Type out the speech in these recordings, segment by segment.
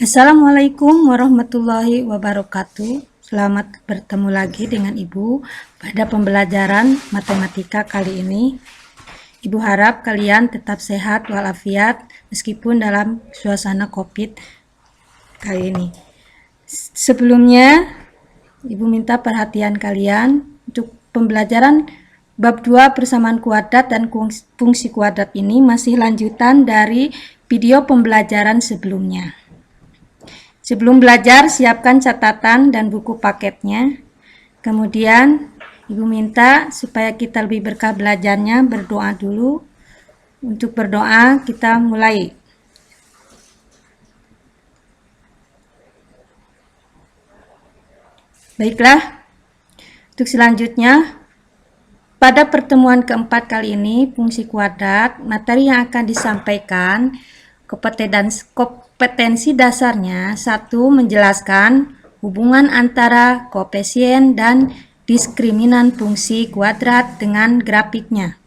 Assalamualaikum warahmatullahi wabarakatuh. Selamat bertemu lagi dengan Ibu pada pembelajaran matematika kali ini. Ibu harap kalian tetap sehat walafiat meskipun dalam suasana COVID kali ini. Sebelumnya, Ibu minta perhatian kalian untuk pembelajaran bab 2 persamaan kuadrat dan fungsi kuadrat ini masih lanjutan dari video pembelajaran sebelumnya. Sebelum belajar, siapkan catatan dan buku paketnya. Kemudian, Ibu minta supaya kita lebih berkah belajarnya, berdoa dulu. Untuk berdoa, kita mulai. Baiklah, untuk selanjutnya, pada pertemuan keempat kali ini, fungsi kuadrat, materi yang akan disampaikan, kompetensi dasarnya, 1. Menjelaskan hubungan antara koefisien dan diskriminan fungsi kuadrat dengan grafiknya.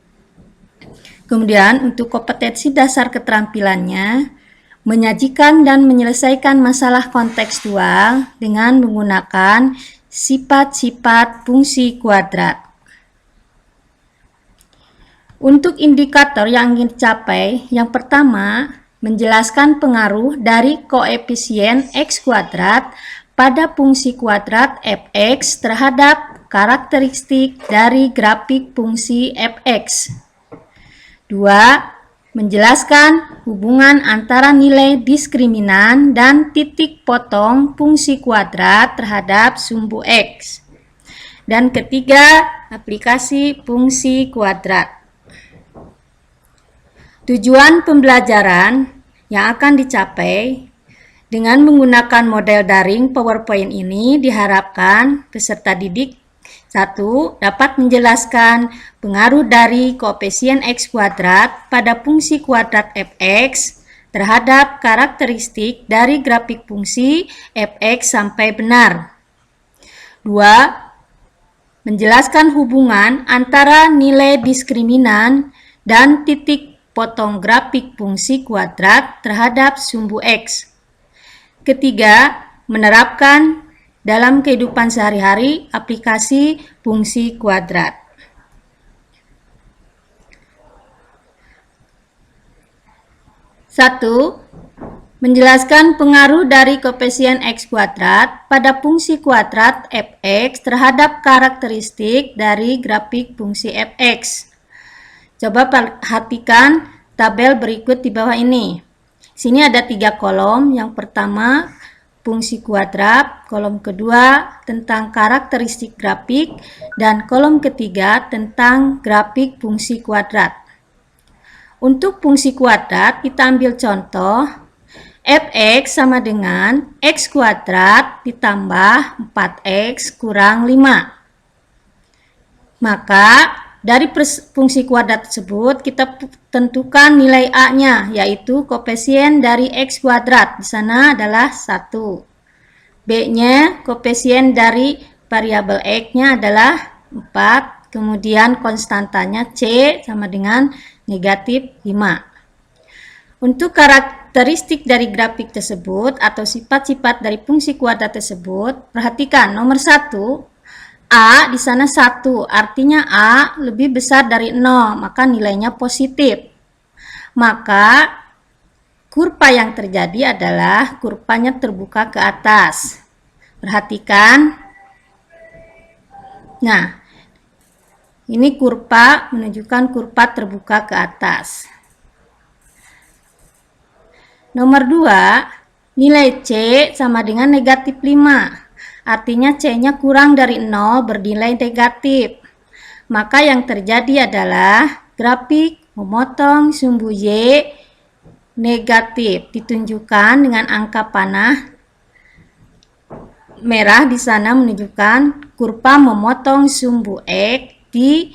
Kemudian untuk kompetensi dasar keterampilannya, menyajikan dan menyelesaikan masalah kontekstual dengan menggunakan sifat-sifat fungsi kuadrat. Untuk indikator yang ingin dicapai, yang pertama, menjelaskan pengaruh dari koefisien X kuadrat pada fungsi kuadrat fx terhadap karakteristik dari grafik fungsi fx. 2. Menjelaskan hubungan antara nilai diskriminan dan titik potong fungsi kuadrat terhadap sumbu X. Dan ketiga, aplikasi fungsi kuadrat. Tujuan pembelajaran yang akan dicapai dengan menggunakan model daring PowerPoint ini diharapkan peserta didik 1. Dapat menjelaskan pengaruh dari koefisien X kuadrat pada fungsi kuadrat fx terhadap karakteristik dari grafik fungsi fx sampai benar. 2. Menjelaskan hubungan antara nilai diskriminan dan titik potong grafik fungsi kuadrat terhadap sumbu X. Ketiga, menerapkan dalam kehidupan sehari-hari aplikasi fungsi kuadrat. Satu, menjelaskan pengaruh dari koefisien X kuadrat pada fungsi kuadrat fx terhadap karakteristik dari grafik fungsi fx. Coba perhatikan tabel berikut di bawah ini. Sini ada 3 kolom. Yang pertama, fungsi kuadrat. Kolom kedua, tentang karakteristik grafik. Dan kolom ketiga, tentang grafik fungsi kuadrat. Untuk fungsi kuadrat, kita ambil contoh. Fx sama dengan X kuadrat ditambah 4X kurang 5. Maka, dari fungsi kuadrat tersebut, kita tentukan nilai A-nya, yaitu koefisien dari X kuadrat. Di sana adalah 1. B-nya, koefisien dari variabel X-nya adalah 4. Kemudian konstantanya C sama dengan negatif 5. Untuk karakteristik dari grafik tersebut atau sifat-sifat dari fungsi kuadrat tersebut, perhatikan nomor 1. A di sana 1, artinya A lebih besar dari 0, maka nilainya positif. Maka kurva yang terjadi adalah kurvanya terbuka ke atas. Perhatikan. Nah, ini kurva menunjukkan kurva terbuka ke atas. Nomor 2, nilai C sama dengan negatif 5. Artinya C-nya kurang dari 0 bernilai negatif. Maka yang terjadi adalah grafik memotong sumbu Y negatif. Ditunjukkan dengan angka panah merah di sana menunjukkan kurva memotong sumbu X di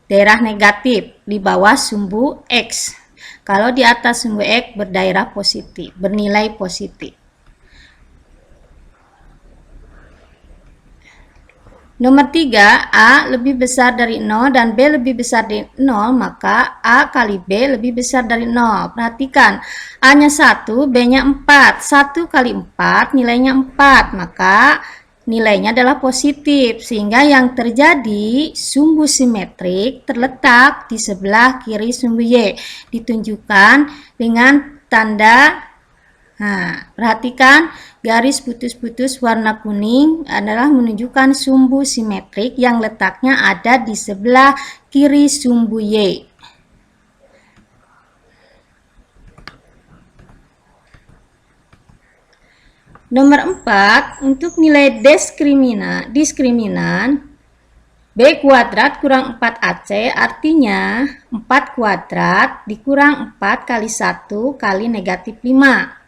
daerah negatif di bawah sumbu X. Kalau di atas sumbu X berdaerah positif, bernilai positif. Nomor 3, A lebih besar dari 0 dan B lebih besar dari 0, maka A kali B lebih besar dari 0. Perhatikan, A-nya 1, B-nya 4. 1 kali 4 nilainya 4, maka nilainya adalah positif. Sehingga yang terjadi, sumbu simetrik terletak di sebelah kiri sumbu Y. Ditunjukkan dengan tanda. Nah, perhatikan garis putus-putus warna kuning adalah menunjukkan sumbu simetrik yang letaknya ada di sebelah kiri sumbu Y. Nomor 4, untuk nilai diskriminan B kuadrat kurang 4AC, artinya 4 kuadrat dikurang 4 kali 1 kali negatif 5.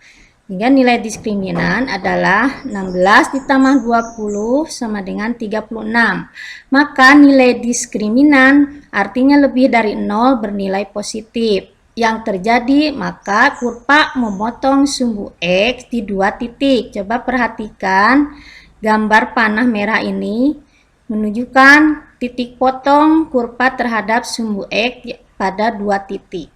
Hingga nilai diskriminan adalah 16 ditambah 20 sama dengan 36. Maka nilai diskriminan artinya lebih dari 0 bernilai positif. Yang terjadi, maka kurva memotong sumbu X di 2 titik. Coba perhatikan gambar panah merah ini menunjukkan titik potong kurva terhadap sumbu X pada 2 titik.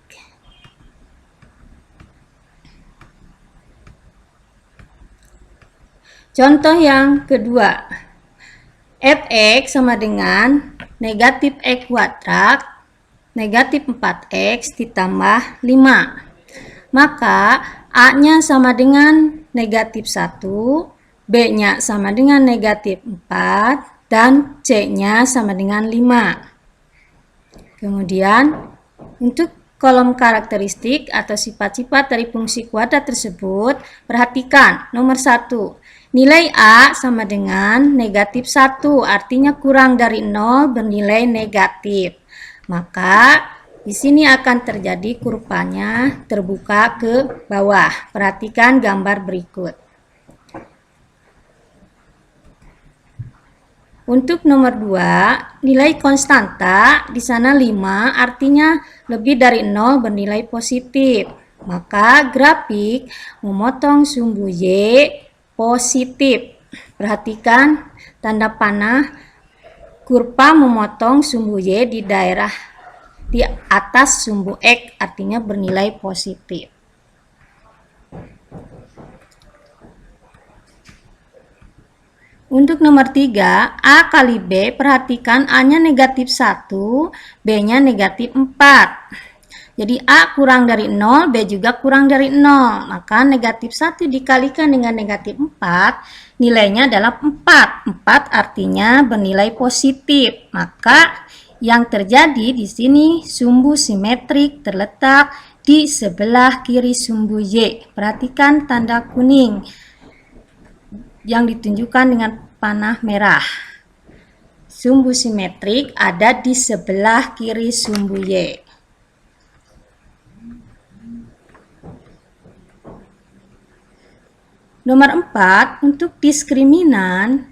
Contoh yang kedua, fx sama dengan negatif x kuadrat negatif 4x ditambah 5. Maka A-nya sama dengan negatif 1, B-nya sama dengan negatif 4, dan C-nya sama dengan 5. Kemudian, untuk kolom karakteristik atau sifat-sifat dari fungsi kuadrat tersebut, perhatikan nomor 1. Nilai A sama dengan negatif 1, artinya kurang dari 0 bernilai negatif. Maka di sini akan terjadi kurvanya terbuka ke bawah. Perhatikan gambar berikut. Untuk nomor 2, nilai konstanta di sana 5, artinya lebih dari 0 bernilai positif. Maka grafik memotong sumbu Y positif. Perhatikan tanda panah kurva memotong sumbu Y di daerah di atas sumbu X, artinya bernilai positif. Untuk nomor 3, A kali B, perhatikan A-nya negatif 1, B-nya negatif 4. Jadi A kurang dari 0, B juga kurang dari 0. Maka negatif 1 dikalikan dengan negatif 4, nilainya adalah 4. 4 artinya bernilai positif. Maka yang terjadi di sini sumbu simetrik terletak di sebelah kiri sumbu Y. Perhatikan tanda kuning yang ditunjukkan dengan panah merah. Sumbu simetrik ada di sebelah kiri sumbu Y. Nomor 4, untuk diskriminan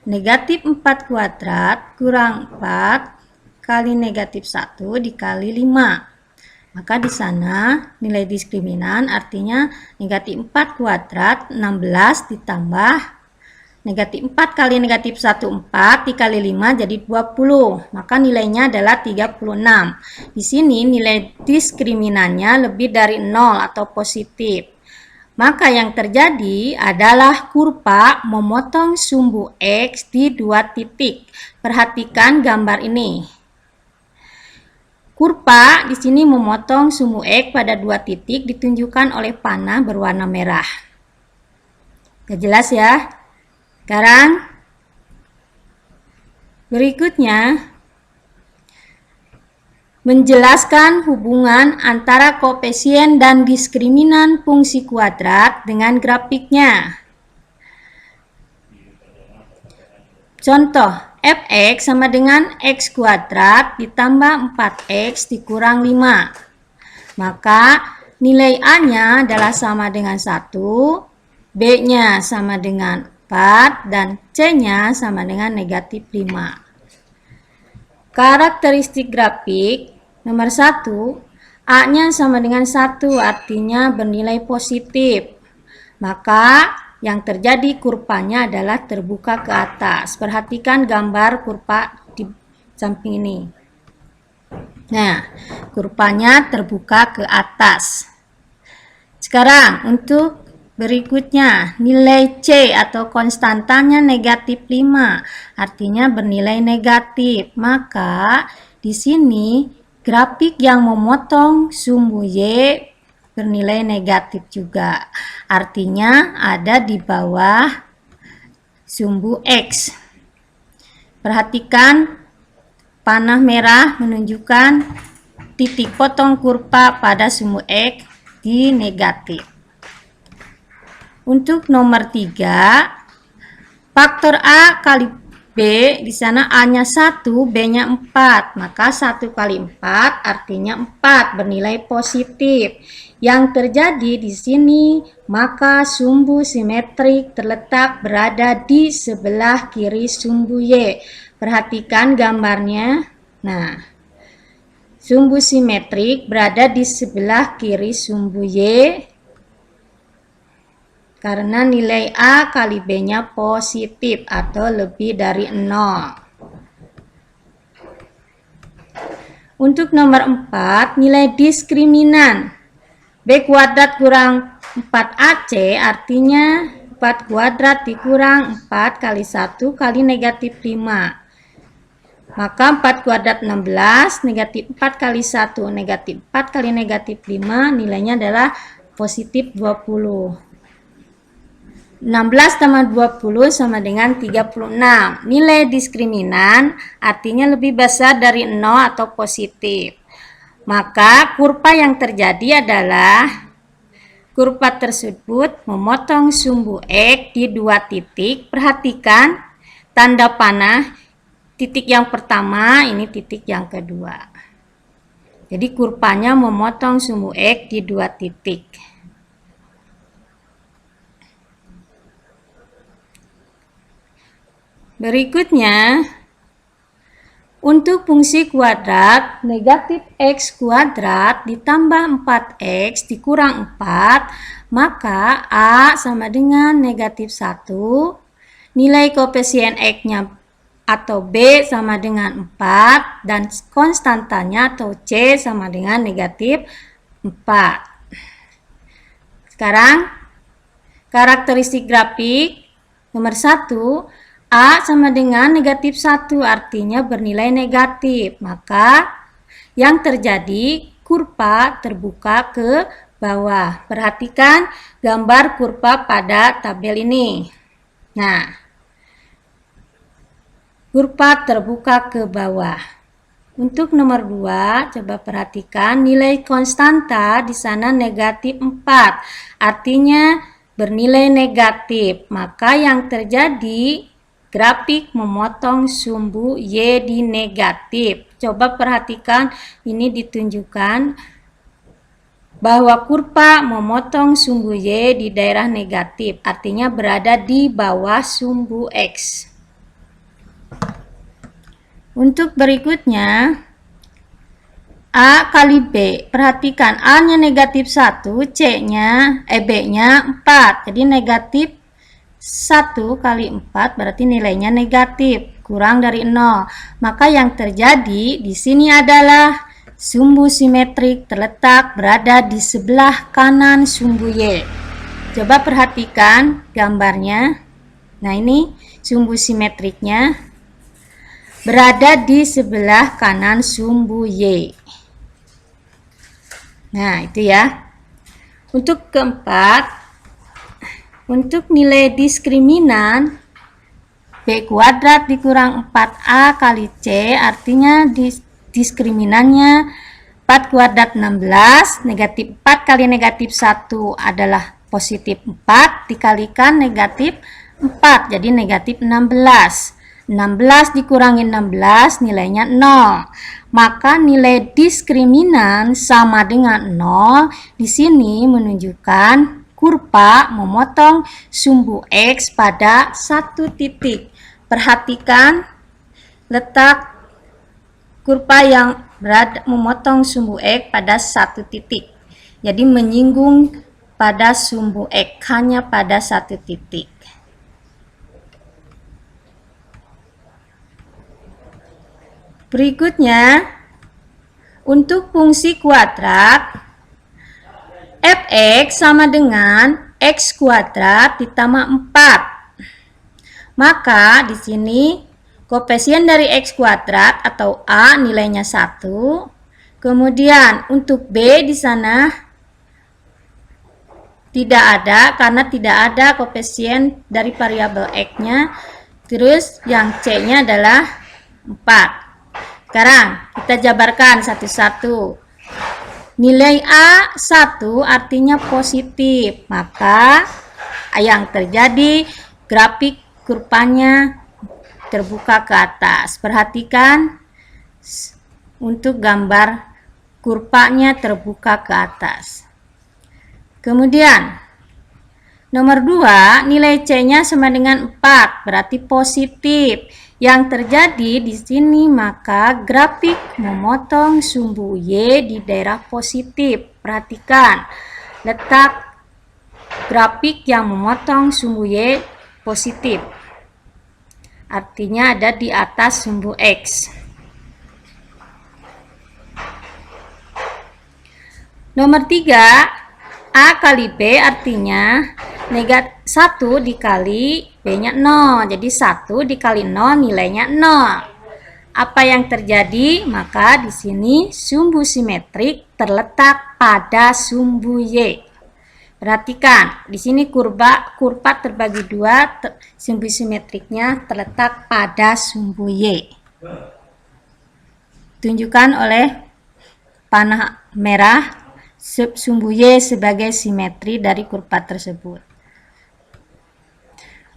negatif 4 kuadrat kurang 4 kali negatif 1 dikali 5. Maka di sana nilai diskriminan artinya negatif 4 kuadrat 16 ditambah negatif 4 kali negatif 1, 4 dikali 5 jadi 20. Maka nilainya adalah 36. Di sini nilai diskriminannya lebih dari 0 atau positif. Maka yang terjadi adalah kurva memotong sumbu X di 2 titik. Perhatikan gambar ini. Kurva di sini memotong sumbu X pada 2 titik ditunjukkan oleh panah berwarna merah. Gak jelas ya? Sekarang berikutnya menjelaskan hubungan antara koefisien dan diskriminan fungsi kuadrat dengan grafiknya. Contoh, fx sama dengan x kuadrat ditambah 4x dikurang 5. Maka nilai A-nya adalah sama dengan 1, B-nya sama dengan 4, dan C-nya sama dengan negatif 5. Karakteristik grafik nomor 1, A-nya sama dengan 1, artinya bernilai positif. Maka yang terjadi kurvanya adalah terbuka ke atas. Perhatikan gambar kurva di samping ini. Nah, kurvanya terbuka ke atas. Sekarang untuk berikutnya, nilai C atau konstantanya negatif 5, artinya bernilai negatif. Maka di sini grafik yang memotong sumbu Y bernilai negatif juga. Artinya ada di bawah sumbu X. Perhatikan panah merah menunjukkan titik potong kurva pada sumbu X di negatif. Untuk nomor 3, faktor A kali B, di sana A-nya 1, B-nya 4. Maka 1 kali 4 artinya 4, bernilai positif. Yang terjadi di sini, maka sumbu simetrik terletak berada di sebelah kiri sumbu Y. Perhatikan gambarnya. Nah, sumbu simetrik berada di sebelah kiri sumbu Y karena nilai A kali B-nya positif atau lebih dari 0. Untuk nomor 4, nilai diskriminan B kuadrat kurang 4AC artinya 4 kuadrat dikurang 4 kali 1 kali negatif 5. Maka 4 kuadrat 16, negatif 4 kali 1, negatif 4 kali negatif 5, nilainya adalah positif 20. 16 tambah 20 sama dengan 36. Nilai diskriminan artinya lebih besar dari 0 atau positif. Maka kurva yang terjadi adalah kurva tersebut memotong sumbu X di 2 titik. Perhatikan tanda panah, titik yang pertama, ini titik yang kedua. Jadi kurvanya memotong sumbu X di 2 titik. Berikutnya, untuk fungsi kuadrat, negatif X kuadrat ditambah 4X dikurang 4, maka A sama dengan negatif 1, nilai koefisien X-nya atau B sama dengan 4, dan konstantanya atau C sama dengan negatif 4. Sekarang, karakteristik grafik nomor 1, A sama dengan negatif 1 artinya bernilai negatif. Maka yang terjadi kurva terbuka ke bawah. Perhatikan gambar kurva pada tabel ini. Nah, kurva terbuka ke bawah. Untuk nomor 2, coba perhatikan nilai konstanta di sana negatif 4. Artinya bernilai negatif. Maka yang terjadi grafik memotong sumbu Y di negatif. Coba perhatikan, ini ditunjukkan bahwa kurva memotong sumbu Y di daerah negatif, artinya berada di bawah sumbu X. Untuk berikutnya, A kali B. Perhatikan, A-nya negatif 1, B-nya 4. Jadi negatif 1 kali 4 berarti nilainya negatif, kurang dari 0. Maka yang terjadi di sini adalah sumbu simetrik terletak berada di sebelah kanan sumbu Y. Coba perhatikan gambarnya. Nah, ini sumbu simetriknya berada di sebelah kanan sumbu Y. Nah, itu ya. Untuk keempat, untuk nilai diskriminan B kuadrat dikurang 4A kali C, artinya diskriminannya 4 kuadrat 16, negatif 4 kali negatif 1 adalah positif 4, dikalikan negatif 4, jadi negatif 16. 16 dikurangi 16, nilainya 0. Maka nilai diskriminan sama dengan 0, di sini menunjukkan kurva memotong sumbu X pada satu titik. Perhatikan letak kurva yang berada memotong sumbu X pada satu titik. Jadi menyinggung pada sumbu X, hanya pada satu titik. Berikutnya, untuk fungsi kuadrat, fx sama dengan x kuadrat ditambah 4. Maka di sini koefisien dari x kuadrat atau A nilainya 1. Kemudian untuk B di sana tidak ada karena tidak ada koefisien dari variabel x-nya. Terus yang C-nya adalah 4. Sekarang kita jabarkan satu-satu. Nilai A 1 artinya positif, maka yang terjadi grafik kurvanya terbuka ke atas. Perhatikan untuk gambar kurvanya terbuka ke atas. Kemudian nomor 2, nilai C-nya sama dengan 4, berarti positif. Yang terjadi di sini maka grafik memotong sumbu Y di daerah positif. Perhatikan letak grafik yang memotong sumbu Y positif. Artinya ada di atas sumbu X. Nomor 3, A kali B artinya 1 dikali B-nya 0. Jadi 1 dikali 0 nilainya 0. Apa yang terjadi? Maka di sini sumbu simetrik terletak pada sumbu Y. Perhatikan, di sini kurva terbagi 2, sumbu simetriknya terletak pada sumbu Y. Tunjukkan oleh panah merah sumbu Y sebagai simetri dari kurva tersebut.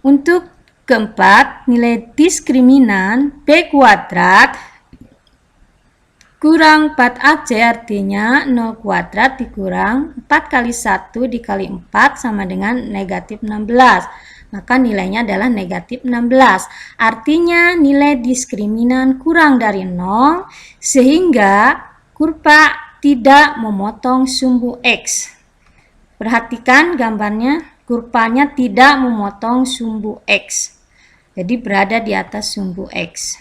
Untuk keempat, nilai diskriminan B kuadrat kurang 4AC artinya 0 kuadrat dikurang 4 kali 1 dikali 4 sama dengan negatif 16. Maka nilainya adalah negatif 16. Artinya nilai diskriminan kurang dari 0 sehingga kurva tidak memotong sumbu X. Perhatikan gambarnya. Kurvanya tidak memotong sumbu X. Jadi berada di atas sumbu X.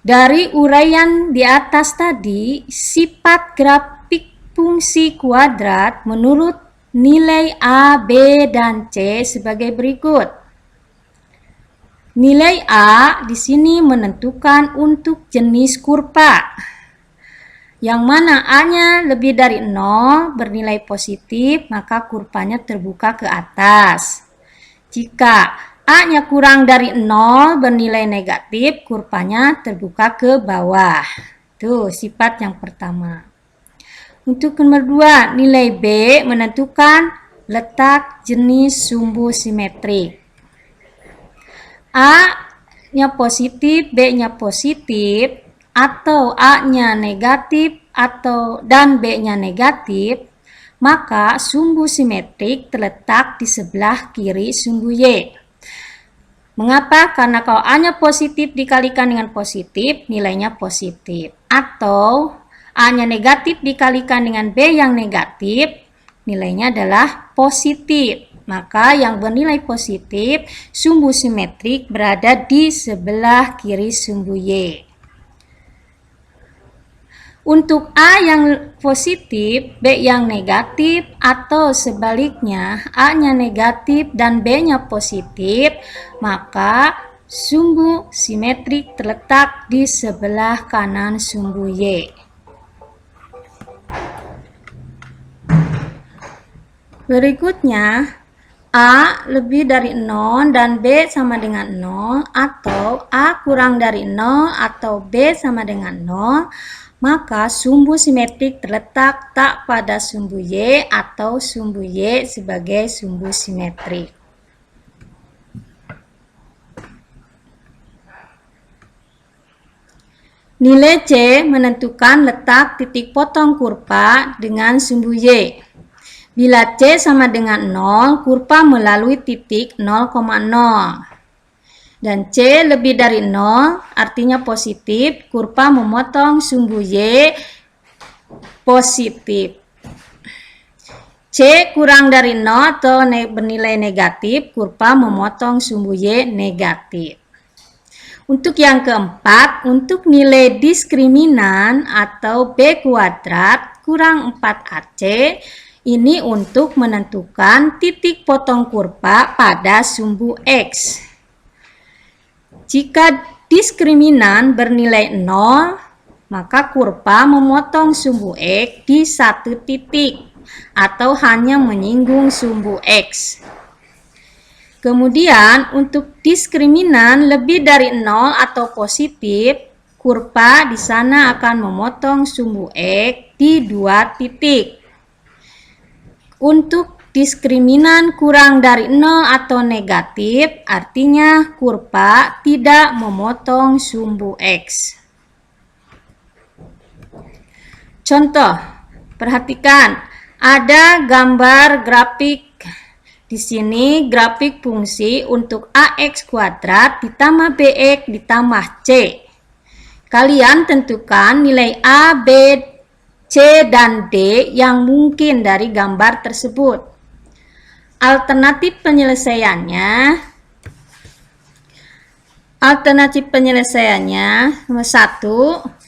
Dari uraian di atas tadi, sifat grafik fungsi kuadrat menurut nilai A, B, dan C sebagai berikut. Nilai A di sini menentukan untuk jenis kurva. Yang mana A-nya lebih dari 0 bernilai positif, maka kurvanya terbuka ke atas. Jika A-nya kurang dari 0 bernilai negatif, kurvanya terbuka ke bawah. Tuh, sifat yang pertama. Untuk nomor 2, nilai B menentukan letak jenis sumbu simetrik. A-nya positif, B-nya positif, atau A-nya negatif dan B-nya negatif, maka sumbu simetrik terletak di sebelah kiri sumbu Y. Mengapa? Karena kalau A-nya positif dikalikan dengan positif, nilainya positif. Atau A-nya negatif dikalikan dengan B yang negatif, nilainya adalah positif. Maka yang bernilai positif, sumbu simetrik berada di sebelah kiri sumbu Y. Untuk A yang positif, B yang negatif, atau sebaliknya A-nya negatif dan B-nya positif, maka sumbu simetrik terletak di sebelah kanan sumbu Y. Berikutnya, A lebih dari 0 dan B sama dengan 0, atau A kurang dari 0 atau B sama dengan 0, maka sumbu simetrik terletak tak pada sumbu Y atau sumbu Y sebagai sumbu simetrik. Nilai C menentukan letak titik potong kurva dengan sumbu Y. Bila C sama dengan 0, kurva melalui titik 0,0. Dan C lebih dari 0, artinya positif, kurva memotong sumbu Y positif. C kurang dari 0 atau bernilai negatif, kurva memotong sumbu Y negatif. Untuk yang keempat, untuk nilai diskriminan atau B kuadrat kurang 4AC, ini untuk menentukan titik potong kurva pada sumbu X. Jika diskriminan bernilai 0, maka kurva memotong sumbu X di satu titik atau hanya menyinggung sumbu X. Kemudian untuk diskriminan lebih dari 0 atau positif, kurva di sana akan memotong sumbu X di dua titik. Untuk diskriminan kurang dari 0 atau negatif, artinya kurva tidak memotong sumbu X. Contoh, perhatikan, ada gambar grafik. Di sini grafik fungsi untuk AX kuadrat ditambah BX ditambah C. Kalian tentukan nilai A, B, C, dan D yang mungkin dari gambar tersebut. Alternatif penyelesaiannya nomor 1.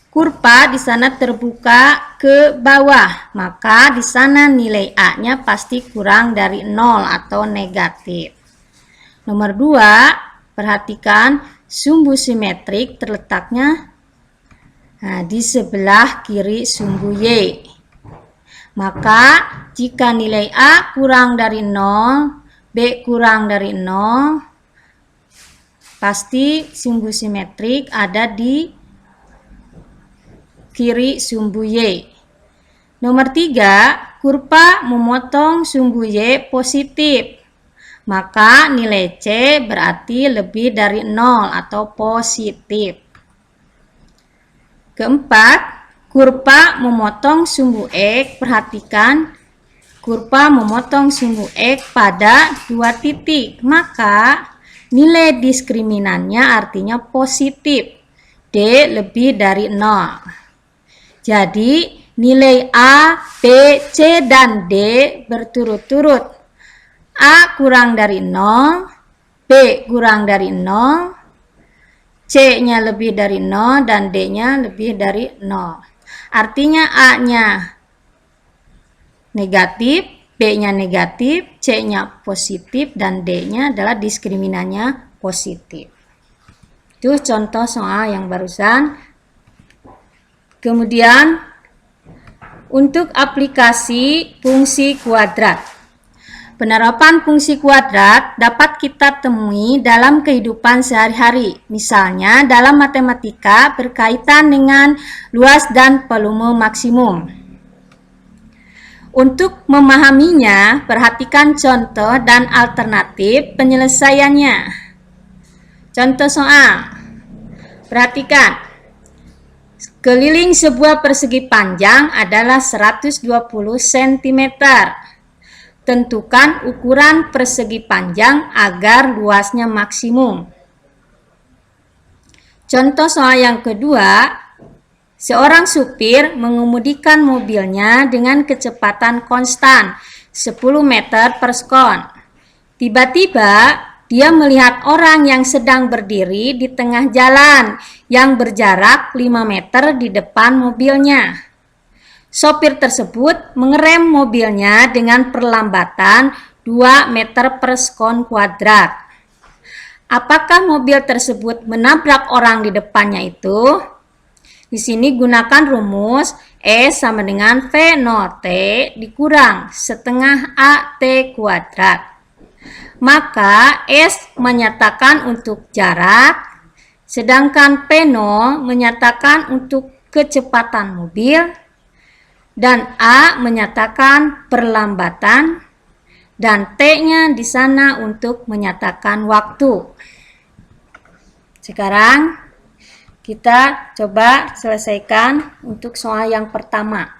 Kurva di sana terbuka ke bawah, maka di sana nilai A-nya pasti kurang dari 0 atau negatif. Nomor 2, perhatikan sumbu simetrik terletaknya di sebelah kiri sumbu Y. Maka jika nilai A kurang dari 0, B kurang dari 0, pasti sumbu simetrik ada di kiri sumbu Y. Nomor 3, kurva memotong sumbu Y positif. Maka nilai C berarti lebih dari 0 atau positif. Keempat, kurva memotong sumbu X. Perhatikan, kurva memotong sumbu X pada dua titik. Maka nilai diskriminannya artinya positif. D lebih dari 0. Jadi, nilai A, B, C, dan D berturut-turut. A kurang dari 0, B kurang dari 0, C-nya lebih dari 0, dan D-nya lebih dari 0. Artinya A-nya negatif, B-nya negatif, C-nya positif, dan D-nya adalah diskriminannya positif. Itu contoh soal yang barusan. Kemudian, untuk aplikasi fungsi kuadrat. Penerapan fungsi kuadrat dapat kita temui dalam kehidupan sehari-hari. Misalnya, dalam matematika berkaitan dengan luas dan volume maksimum. Untuk memahaminya, perhatikan contoh dan alternatif penyelesaiannya. Contoh soal. Perhatikan. Keliling sebuah persegi panjang adalah 120 cm. Tentukan ukuran persegi panjang agar luasnya maksimum. Contoh soal yang kedua, seorang supir mengemudikan mobilnya dengan kecepatan konstan 10 meter per sekon. Tiba-tiba, dia melihat orang yang sedang berdiri di tengah jalan yang berjarak 5 meter di depan mobilnya. Sopir tersebut mengerem mobilnya dengan perlambatan 2 meter per sekon kuadrat. Apakah mobil tersebut menabrak orang di depannya itu? Di sini gunakan rumus E sama dengan V0T dikurang setengah AT kuadrat. Maka S menyatakan untuk jarak, sedangkan P0 menyatakan untuk kecepatan mobil, dan A menyatakan perlambatan, dan T-nya di sana untuk menyatakan waktu. Sekarang kita coba selesaikan untuk soal yang pertama.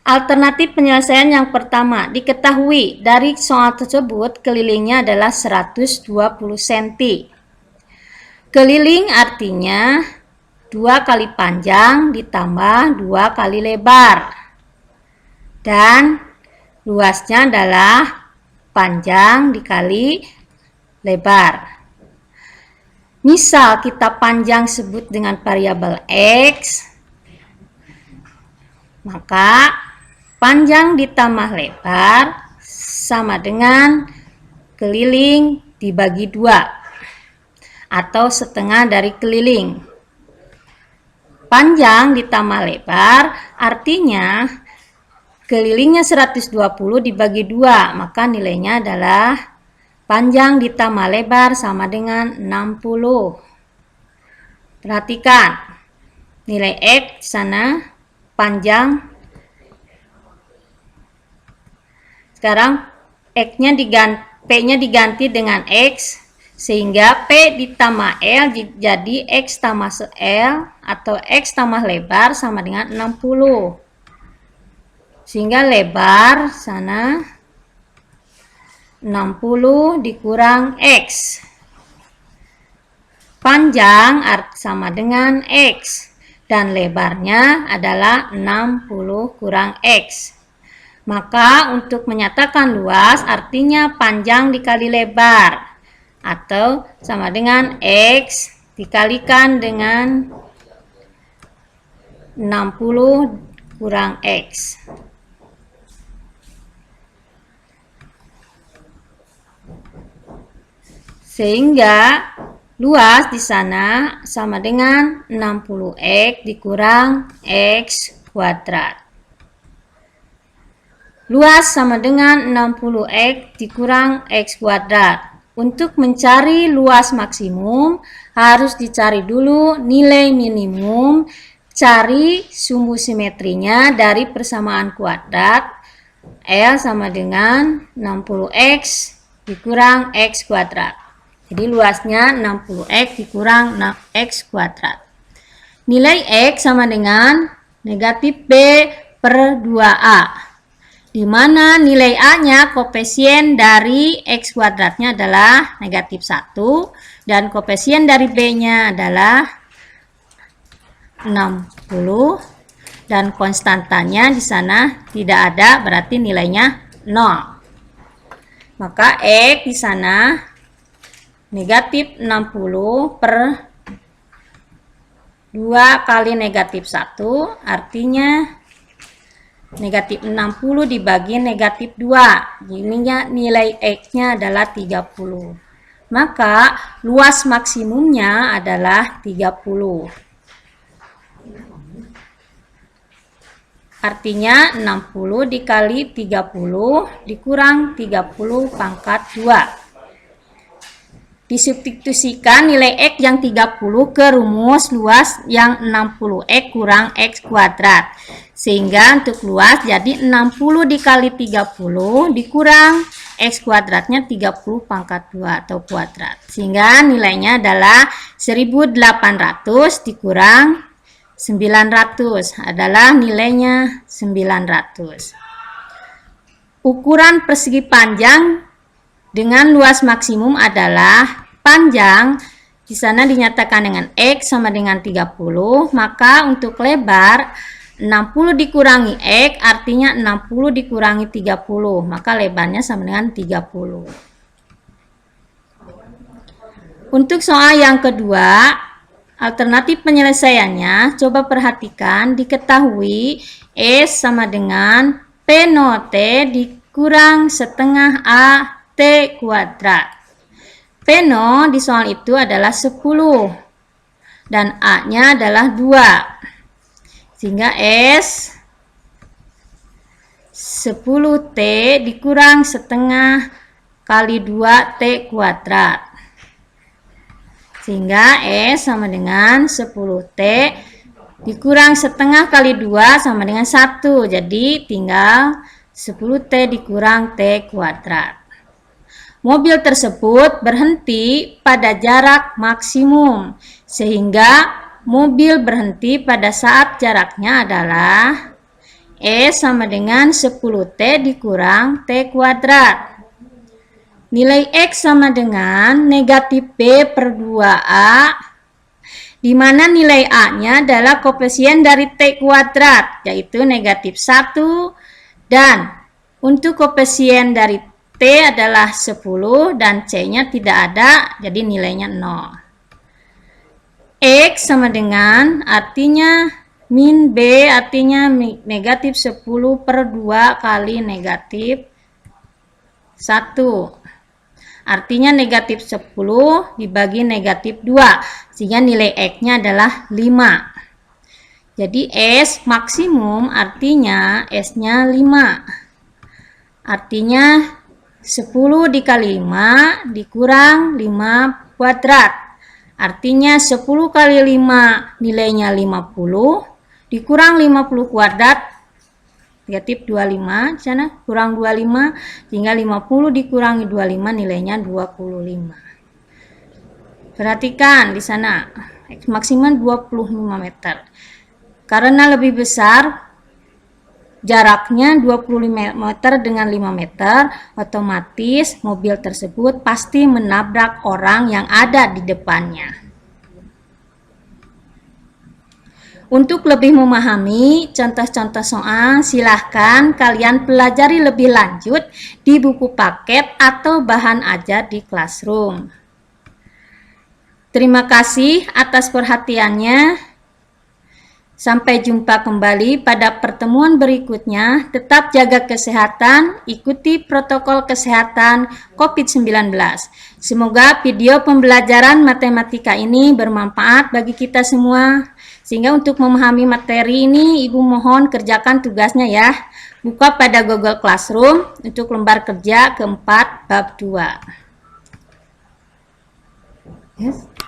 Alternatif penyelesaian yang pertama, diketahui dari soal tersebut kelilingnya adalah 120 cm. Keliling artinya 2 kali panjang ditambah 2 kali lebar. Dan Luasnya adalah panjang dikali lebar. Misal kita panjang sebut dengan variabel X, maka panjang ditambah lebar sama dengan keliling dibagi 2 atau setengah dari keliling. Panjang ditambah lebar artinya kelilingnya 120 dibagi 2, maka nilainya adalah panjang ditambah lebar sama dengan 60. Perhatikan, nilai X sana panjang. Sekarang P-nya diganti dengan X, sehingga P ditambah L jadi X tambah L atau X tambah lebar sama dengan 60. Sehingga lebar sana 60 dikurang X. Panjang sama dengan X. Dan lebarnya adalah 60 kurang X. Maka untuk menyatakan luas artinya panjang dikali lebar. Atau sama dengan X dikalikan dengan 60 kurang X. Sehingga luas di sana sama dengan 60X dikurang X kuadrat. Luas sama dengan 60X dikurang X kuadrat. Untuk mencari luas maksimum, harus dicari dulu nilai minimum, cari sumbu simetrinya dari persamaan kuadrat. L sama dengan 60X dikurang X kuadrat. Jadi luasnya 60X dikurang X kuadrat. Nilai X sama dengan negatif B per 2A. Di mana nilai A-nya koefisien dari X kuadratnya adalah negatif 1. Dan koefisien dari B-nya adalah 60. Dan konstantanya di sana tidak ada, berarti nilainya 0. Maka X di sana negatif 60 per 2 kali negatif 1 artinya negatif 60 dibagi negatif 2. Jadinya nilai X-nya adalah 30. Maka luas maksimumnya adalah 30. Artinya 60 dikali 30 dikurang 30 pangkat 2. Disubstitusikan nilai X yang 30 ke rumus luas yang 60X kurang X kuadrat. Sehingga untuk luas jadi 60 dikali 30 dikurang X kuadratnya 30 pangkat 2 atau kuadrat. Sehingga nilainya adalah 1800 dikurang 900 adalah nilainya 900. Ukuran persegi panjang dengan luas maksimum adalah panjang di sana dinyatakan dengan X sama dengan 30, maka untuk lebar 60 dikurangi X artinya 60 dikurangi 30, maka lebarnya sama dengan 30. Untuk soal yang kedua, alternatif penyelesaiannya, coba perhatikan, diketahui S sama dengan P0T dikurang setengah A T kuadrat. P0 di soal itu adalah 10 dan A-nya adalah 2. Sehingga S 10T dikurang setengah kali 2T kuadrat. Sehingga S sama dengan 10T dikurang setengah kali 2 sama dengan 1. Jadi tinggal 10T dikurang T kuadrat. Mobil tersebut berhenti pada jarak maksimum, sehingga mobil berhenti pada saat jaraknya adalah S sama dengan 10T dikurang T kuadrat. Nilai X sama dengan negatif B per 2A, di mana nilai A-nya adalah koefisien dari T kuadrat, yaitu negatif 1 dan Untuk koefisien dari T adalah 10 dan C-nya tidak ada, jadi nilainya 0. X sama dengan, artinya min B artinya negatif 10 per 2 kali negatif 1. Artinya negatif 10 dibagi negatif 2, sehingga nilai X-nya adalah 5. Jadi S maksimum artinya S-nya 5. Artinya 10 dikali 5 dikurang 5 kuadrat. Artinya 10 kali 5 nilainya 50, dikurang 50 kuadrat, negatif 25, sana kurang 25, sehingga 50 dikurangi 25 nilainya 25. Perhatikan di sana, X maksimal 25 meter. Karena lebih besar, jaraknya 25 meter dengan 5 meter, otomatis mobil tersebut pasti menabrak orang yang ada di depannya. Untuk lebih memahami contoh-contoh soal, silahkan kalian pelajari lebih lanjut di buku paket atau bahan ajar di Classroom. Terima kasih atas perhatiannya. Sampai jumpa kembali pada pertemuan berikutnya. Tetap jaga kesehatan, ikuti protokol kesehatan COVID-19. Semoga video pembelajaran matematika ini bermanfaat bagi kita semua. Sehingga untuk memahami materi ini, Ibu mohon kerjakan tugasnya ya. Buka pada Google Classroom untuk lembar kerja keempat bab 2. Yes.